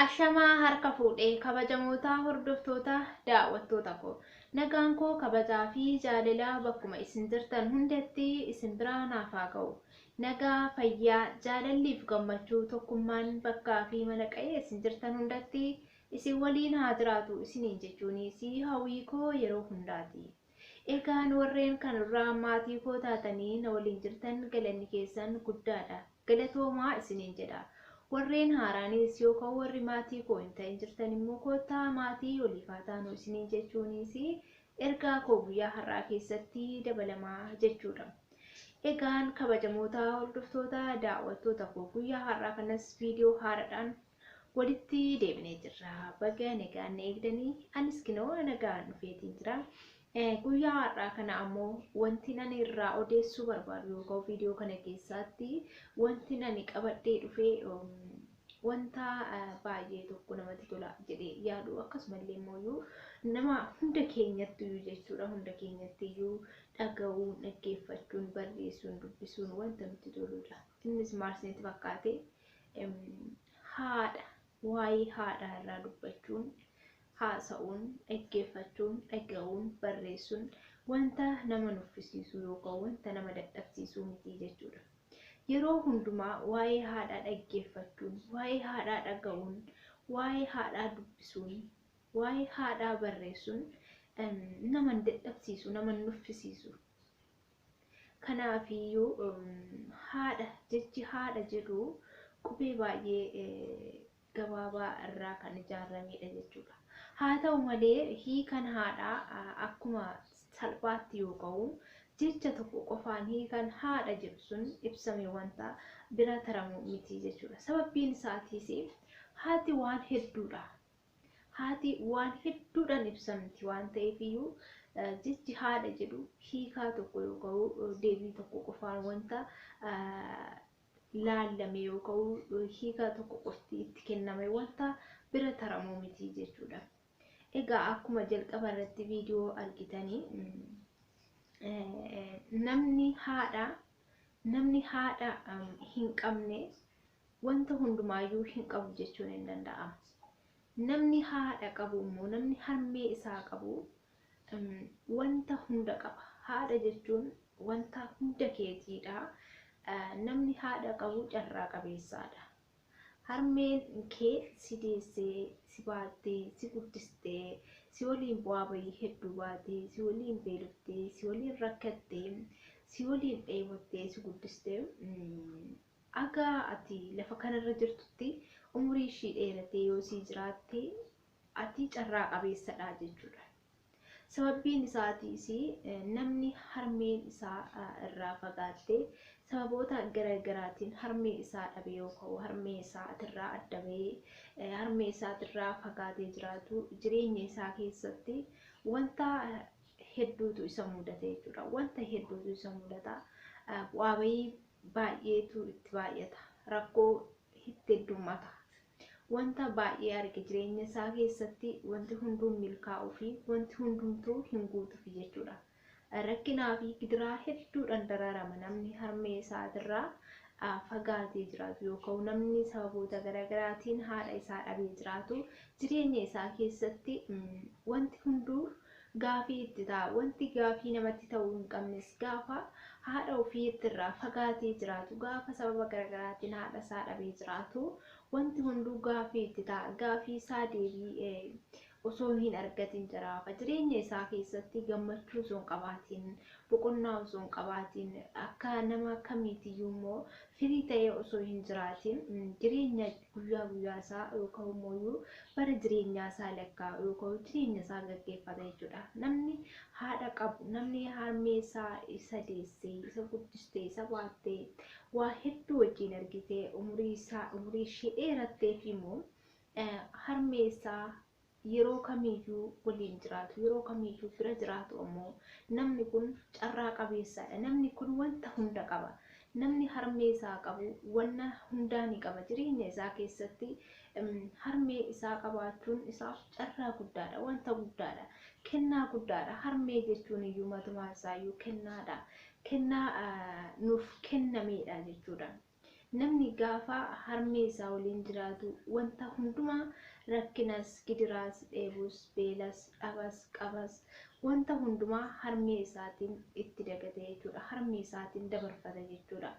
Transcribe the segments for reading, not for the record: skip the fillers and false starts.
Ashamaa harka fuudhee kabajamoota hordoftoota daawwattoota koo nagaan koo kabajaa fi jaalala bakkuma isin jirtan hundatti isin biraa naaf haa ga'u. Nagaa fayyaa jaalalliif gammachuu tokkummaan bakkaa fi mana qa'ee isin jirtan hundatti isin waliin haa jiraatu isiniin jechuunis hawwii koo yeroo hundaati. Egaan warreen kanarraa maatii koo taatanii na waliin jirtan galanni keessan guddaadha. Galatoomaa isiniin jedha. Warreen haaraanis yookaan warri maatii koo hin ta'in jirtan immoo kottaa maatii waliif haa taanu isiniin jechuunis ergaa koo guyyaa har'aa keessatti dabalamaa jechuudha. Egaan kabajamoota hordoftoota daawwattoota koo guyyaa har'aa kanas viidiyoo haaraadhaan walitti deebinee jirra. Baga nagaan eegdanii anis kinoo nagaan dhufeetiin jira. Guyyaa har'aa kana ammoo wanti ani irraa odeessuu barbaadu yookaan viidiyoo kana keessatti wanti ani qabadhee dhufee wanta baay'ee tokko namatti tola jedhee yaadu akkasumallee immoo nama hunda keenyatti jechuudha hunda keenyatti dhaga'uun dhaggeeffachuun barreessuun dubbisuun wanta nutti toludha. Innis maarsinetti fakkaate haadha waa'ee haadhaa irraa dubbachuun haasa'uun dhaggeeffachuun dhaga'uun barreessuun wanta nama nuffisiisu yookaan wanta nama dadhabsiisu miti jechuudha. Yeroo hundumaa waa'ee haadhaa dhaggeeffachuun waa'ee haadhaa dhaga'uun waa'ee haadhaa dubbisuun waa'ee haadhaa barreessuun nama dadhabsiisu nama nuffisiisu. Kanaafiyyuu haadha jechi haadha jedhu qubee baay'ee gabaabaa irraa kan ijaaramedha jechuudha. Haa ta'u malee hiikan haadhaa akkuma salphaatti yoo ka'u jecha tokko qofaan hiikan haadha jedhu sun ibsamee wanta bira taramu miti jechuudha. Sababbiin isaatiis haati waan hedduudha. Haati waan hedduudhaan ibsamti waan ta'eefiyyuu jechi haadha jedhu hiikaa tokko yoo ka'u deebii tokko qofaan wanta laalame yoo ka'u hiikaa tokko qofti itti kenname wanta bira taramu miti jechuudha. Egaa akkuma jalqaba irratti viidiyoo argitanii namni haadha hin qabne wanta hundumaayyuu hin qabu jechuun hin danda'amu. Namni haadha qabu immoo namni harmee isaa qabu wanta hunda qaba. Haadha jechuun wanta hunda keetiidha. Namni haadha qabu carraa qabeessaadha. Harmeen kee si deessee, si baattee, si guddistee, si waliin bu'aa bahii hedduu baatee, si waliin beeloftee, si waliin rakkattee, si waliin dheebottee, si guddistee aga ati lafa kanarra jirtutti umurii ishii dheeratee yoo si jiraatte ati carraa qabeessadha jechuudha. Sababbiin isaatiis namni harmeen isaa irraa fagaattee sababoota garaagaraatiin harmee isaa dhabee yookaan harmee isaatirraa adda bahee harmee isaatirraa fagaatee jiraatu jireenya isaa keessatti wanta hedduutu isa mudata jechuudha. Wanta hedduutu isa mudata. Bu'aa bahii baay'eetu itti baay'ata. Rakkoo itti heddummata. Wanta baay'ee arge jireenya isaa keessatti wanti hunduun milkaa'uu fi wanti hundumtuu hin guutuuf jechuudha. Rakkinaa fi gidiraa hedduudhaan dararama namni harmee isaatirraa fagaatee jiraatu yookaan namni sababoota garaagaraatiin haadha isaa dhabee jiraatu jireenya isaa keessatti wanti hunduu gaafii itti ta'a. Wanti gaafii namatti ta'uu hin qabnes gaafa haadha ofiitirraa fagaatee jiraatu gaafa sababa garaagaraatiin haadha isaa dhabee jiraatu wanti hunduu gaafii itti ta'a. Gaafii isaa deebii osoo hin argatin jiraafa jireenya isaa keessatti gammachuu osoo hin qabaatiin boqonnaa osoo hin qabaatiin akka nama kamiitiyyuu immoo firii ta'ee osoo hin jiraatiin jireenya guyyaa guyyaa isaa yookaan immoo bara jireenyaa isaa lakkaa'u yookaan jireenya isaa gaggeeffata jechuudha. Namni haadha qabu namni harmee isaa isa deessee isa guddistee isa baattee waa hedduu wajjin argitee umurii ishee dheeratteef immoo harmee isaa yeroo kamiyyuu waliin jiraatu yeroo kamiyyuu bira jiraatu ammoo namni kun carraa qabeessadha. Namni kun wanta hunda qaba. Namni harmee isaa qabu wanna hundaa ni qaba jireenya isaa keessatti. Harmee isaa qabaachuun isaaf carraa guddaadha. Wanta guddaadha. Kennaa guddaadha. Harmee jechuun iyyuu matumaa isaa iyyuu kennaadha. Kennaa nuuf kennameedha jechuudha. namni gaafa harmee isaa waliin jiraatu wanta hundumaa rakkinas gidiraas dheebus beelas dhabas qabas wanta hundumaa harmee isaatiin itti dagatee jechuudha. Harmee isaatiin dabarfata jechuudha.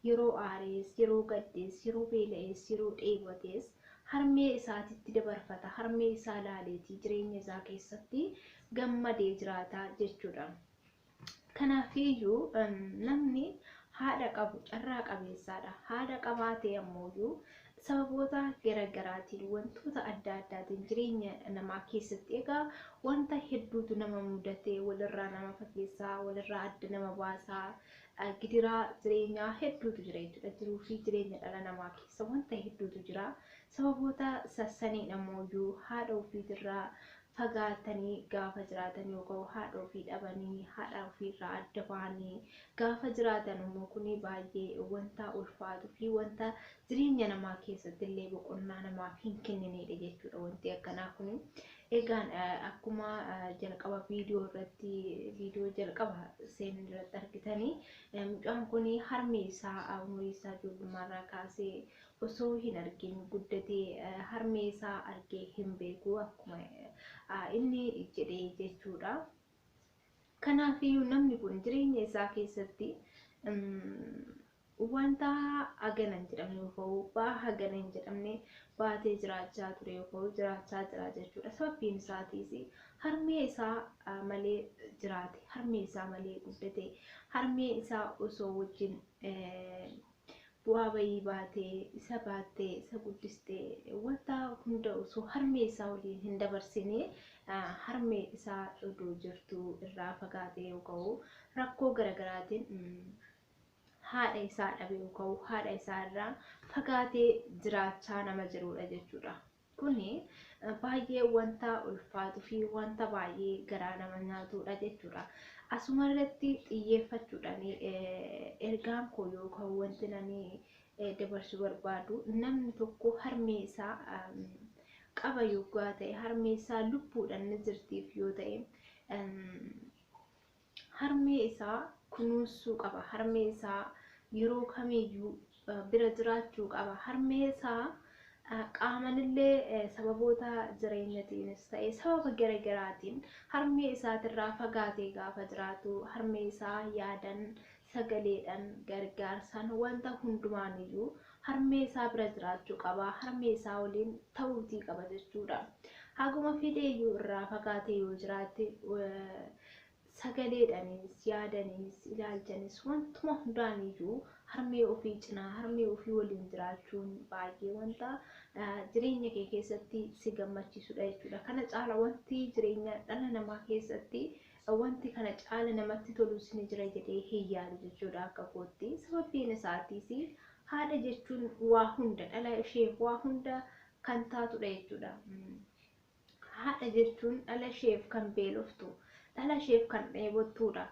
Yeroo aarees, yeroo gaddees, yeroo beela'ees, yeroo dheebotees harmee isaatitti dabarfata. Harmee isaa laaleetii jireenya isaa keessatti gammadee jiraata jechuudha. Kanaafiyyuu namni haadha qabu carraa qabeessaadha. Haadha qabaatee ammoo sababoota garaagaraatiin wantoota adda addaatiin jireenya namaa keessatti egaa wanta hedduutu nama mudatee walirraa nama fageessaa, walirraa adda nama baasaa, gidiraa jireenyaa hedduutu jira jechuudha. Jiruu fi jireenya dhala namaa keessa wanta hedduutu jira. Sababoota sassaniin ammoo haadha ofiitirraa fagaatanii gaafa jiraatan yookaan haadha ofii dhabanii haadha ofiirraa adda ba'anii gaafa jiraatan immoo kuni baay'ee wanta ulfaatuu fi wanta jireenya namaa keessatti illee boqonnaa namaaf hin kenninedha jechuudha. Wanti akkanaa kuni egaan akkuma jalqaba viidiyoo jalqaba seenuu irratti argitanii mucaan kuni harmee isaa umurii isaa ijoollummaarraa kaasee osoo hin argin guddatee harmee isaa argee hin beeku akkuma inni jedhee jechuudha. Kanaafiyyuu namni kun jireenya isaa keessatti wanta haganan jedhamne yookaan baa haganan jedhamne baatee jiraachaa ture yookaan jiraachaa jira jechuudha. Sababbiin isaatiis harmee isaa malee jiraate, harmee isaa malee guddate, harmee isaa osoo wajjin bu'aa bayii baatee, isa guddistee wanta hunda osoo harmee isaa waliin hin dabarsine harmee isaa odoo jirtu irraa fagaatee yookaan rakkoo garaagaraatiin haadha isaa dhabee yookaan haadha isaa irraa fagaatee jiraachaa nama jirudha jechuudha. Kuni baay'ee wanta ulfaatuu fi wanta baay'ee garaa nama nyaatudha jechuudha. Asuma irratti xiyyeeffachuudhaan ergaan koo yookaan wanti nani dabarsuu barbaadu namni tokko harmee isaa qaba yookaan ta'e harmee isaa lubbuudhaan jirtiif yoo ta'e harmee isaa kunuunsuu qaba. Harmee isaa yeroo kamiyyuu bira jiraachuu qaba. Harmee isaa qaamanillee sababoota jireenyatiinis ta'e sababa garaagaraatiin harmee isaatirraa fagaatee gaafa jiraatu harmee isaa yaadan sagaleedhaan gargaarsaan wanta hundumaaniyyuu harmee isaa bira jiraachuu qaba. Harmee isaa waliin ta'uutii qaba jechuudha. Haguma fideeyyuu irraa fagaatee yoo jiraate sagaleedhaanis yaadanis ilaalchanis wantuma hundaaniyyuu harmee ofii cinaa harmee ofii waliin jiraachuun baay'ee wanta jireenya kee keessatti si gammachiisudha jechuudha. Kana caala wanti jireenya dhala namaa keessatti wanti kana caala namatti tolus ni jira jedhee hin yaadu jechuudha akka kootti. Sababbiin isaatiis haadha jechuun waa hunda dhala isheef waa hunda kan taatudha jechuudha. Haadha jechuun dhala isheef kan beeloftu, dhala isheef kan dheebottudha.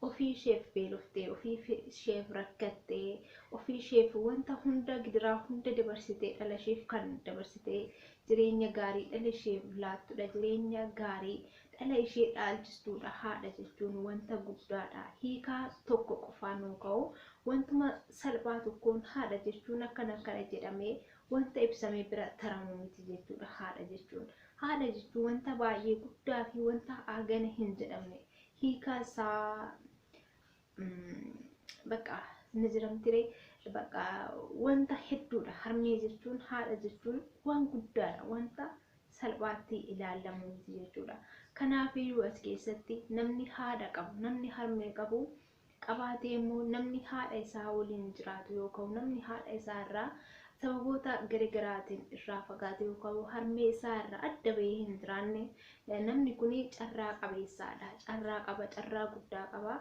Ofii isheef beeloftee, ofii isheef rakkattee, ofii isheef wanta hunda gidiraa hunda dabarsitee dhala isheef kan dabarsitee jireenya gaarii dhala isheef laattudha. Jireenya gaarii dhala ishee dhaalchistuudha. Haadha jechuun wanta guddaadha. Hiikaa tokko qofaan yoo ka'u wantuma salphaa tokkoon haadha jechuun akkana jedhamee wanta ibsamee bira taramu miti jechuudha. Haadha jechuun wanta baay'ee guddaa fi wanta hagana hin jedhamne hiikaa isaa bakka ni jiramtire bakka wanta hedduudha. Harmee jechuun haadha jechuun waan guddaadha. Wanta salphaatti ilaalamu miti jechuudha. Kanaafiyyuu as keessatti namni haadha qabu, namni harmee qabu qabaatee immoo namni haadha isaa waliin jiraatu yookaan namni haadha isaa irraa sababoota garaagaraatiin irraa fagaatee yookaan harmee isaa irraa adda bahee hin jiraanne namni kun carraa qabeessaadha. Carraa qaba, carraa guddaa qaba.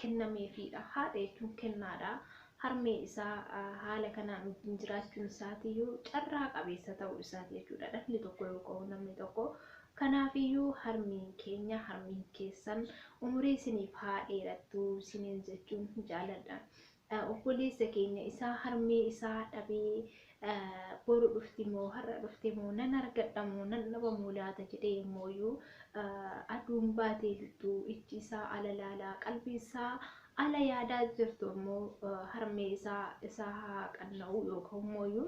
Kennameefidha. Haadha jechuun kennaadha. Harmee isaa haala kanaan jiraachuun isaatiyyuu carraa qabeessa ta'uu isaati jechuudha. Dhalli tokko yookaan namni tokko kanaafiyyuu harmeen keenya harmeen keessan umurii isiniif haa dheerattu isiniin jechuun jaaladha. obboleessa keenya isaa harmee isaa dhabee boru dhufti moo har'a dhufti moo nan argadha moo nan dhabamu laata jedhee yemmuu aduun baatee jirtu ijji isaa ala laalaa qalbii isaa ala yaadaa jirtu immoo harmee isaa haa qanna'u yookaan immoo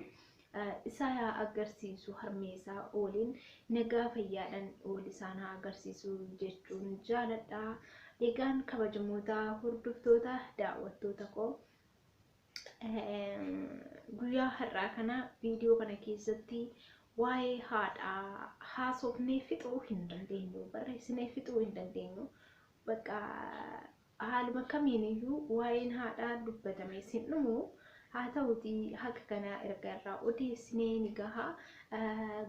isaa haa agarsiisu harmee isaa waliin nagaa fayyaadhaan wal isaan haa agarsiisu jechuun jaaladha. Egaan kabajamoota hordoftoota daawwattoota koo guyyaa har'aa kana viidiyoo kana keessatti waa'ee haadhaa haasofnee fixuu hin dandeenyu, barreessinee fixuu hin dandeenyu. Bakka haaluma kamiiniyyuu waa'een haadhaa dubbatamee sin dhumu. Haa ta'uutii haqa kana erga irraa odeessinee ni gaha.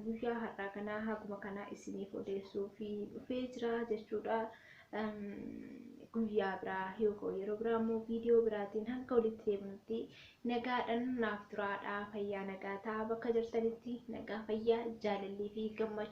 Guyyaa har'aa kana haguma kana isiniif odeessuu fi dhufee jira jechuudha. Guyyaa biraa yookaan yeroo biraa immoo viidiyoo biraatiin hanga walitti deebinutti nagaadhaan naaf turaadhaa. Fayyaa nagaa ta'a bakka jirtanitti nagaa fayyaa jaalallii fi gammachuu.